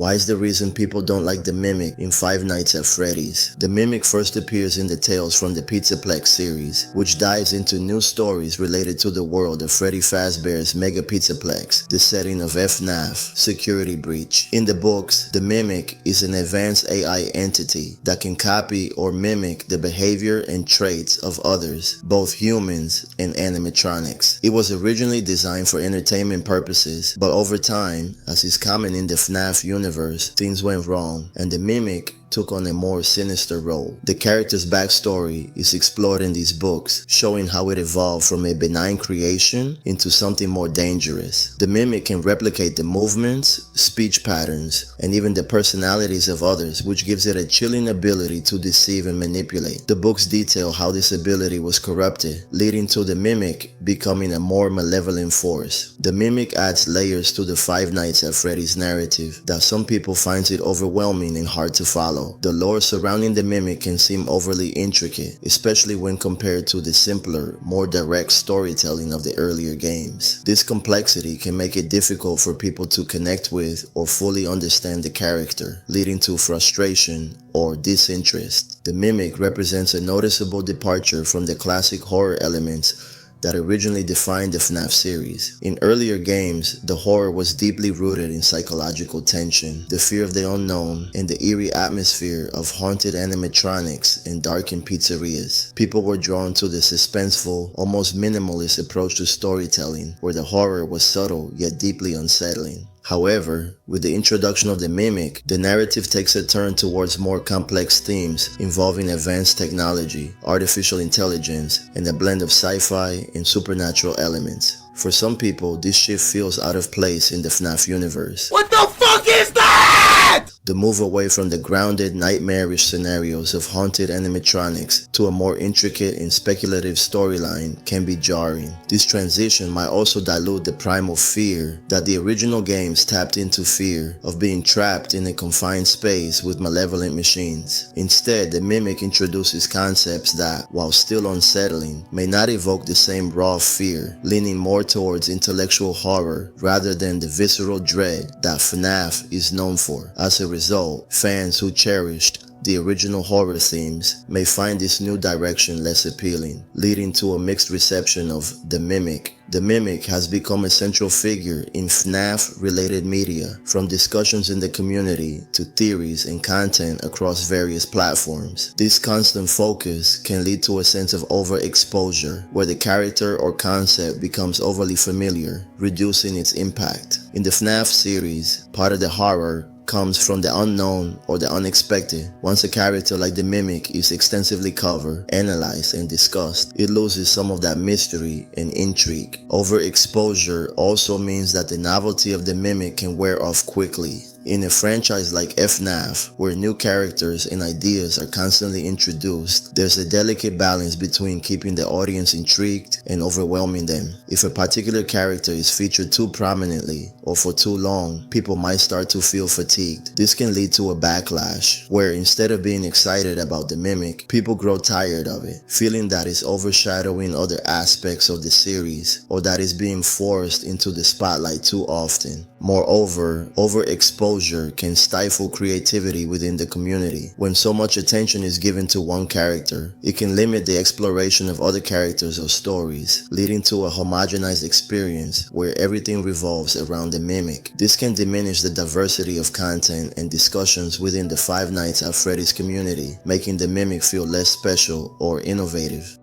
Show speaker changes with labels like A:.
A: Why is the reason people don't like the Mimic in Five Nights at Freddy's? The Mimic first appears in the Tales from the Pizzaplex series, which dives into new stories related to the world of Freddy Fazbear's Mega Pizzaplex, the setting of FNAF, Security Breach. In the books, the Mimic is an advanced AI entity that can copy or mimic the behavior and traits of others, both humans and animatronics. It was originally designed for entertainment purposes, but over time, as is common in the FNAF universe, things went wrong, and the Mimic took on a more sinister role. The character's backstory is explored in these books, showing how it evolved from a benign creation into something more dangerous. The Mimic can replicate the movements, speech patterns, and even the personalities of others, which gives it a chilling ability to deceive and manipulate. The books detail how this ability was corrupted, leading to the Mimic becoming a more malevolent force. The Mimic adds layers to the Five Nights at Freddy's narrative that some people find it overwhelming and hard to follow. The lore surrounding the Mimic can seem overly intricate, especially when compared to the simpler, more direct storytelling of the earlier games. This complexity can make it difficult for people to connect with or fully understand the character, leading to frustration or disinterest. The Mimic represents a noticeable departure from the classic horror elements that originally defined the FNAF series. In earlier games, the horror was deeply rooted in psychological tension, the fear of the unknown, and the eerie atmosphere of haunted animatronics and darkened pizzerias. People were drawn to the suspenseful, almost minimalist approach to storytelling, where the horror was subtle yet deeply unsettling. However, with the introduction of the Mimic, the narrative takes a turn towards more complex themes involving advanced technology, artificial intelligence, and a blend of sci-fi and supernatural elements. For some people, this shift feels out of place in the FNAF universe.
B: What the fuck is that?!
A: The move away from the grounded, nightmarish scenarios of haunted animatronics to a more intricate and speculative storyline can be jarring. This transition might also dilute the primal fear that the original games tapped into, fear of being trapped in a confined space with malevolent machines. Instead, the Mimic introduces concepts that, while still unsettling, may not evoke the same raw fear, leaning more towards intellectual horror rather than the visceral dread that FNAF is known for. As a result, fans who cherished the original horror themes may find this new direction less appealing, leading to a mixed reception of the Mimic. The Mimic has become a central figure in FNAF-related media, from discussions in the community to theories and content across various platforms. This constant focus can lead to a sense of overexposure, where the character or concept becomes overly familiar, reducing its impact. In the FNAF series, part of the horror comes from the unknown or the unexpected. Once a character like the Mimic is extensively covered, analyzed, and discussed, it loses some of that mystery and intrigue. Overexposure also means that the novelty of the Mimic can wear off quickly. In a franchise like FNAF, where new characters and ideas are constantly introduced, there's a delicate balance between keeping the audience intrigued and overwhelming them. If a particular character is featured too prominently or for too long, people might start to feel fatigued. This can lead to a backlash, where instead of being excited about the Mimic, people grow tired of it, feeling that it's overshadowing other aspects of the series or that it's being forced into the spotlight too often. Moreover, overexposure can stifle creativity within the community. When so much attention is given to one character, it can limit the exploration of other characters or stories, leading to a homogenized experience where everything revolves around the Mimic. This can diminish the diversity of content and discussions within the Five Nights at Freddy's community, making the Mimic feel less special or innovative.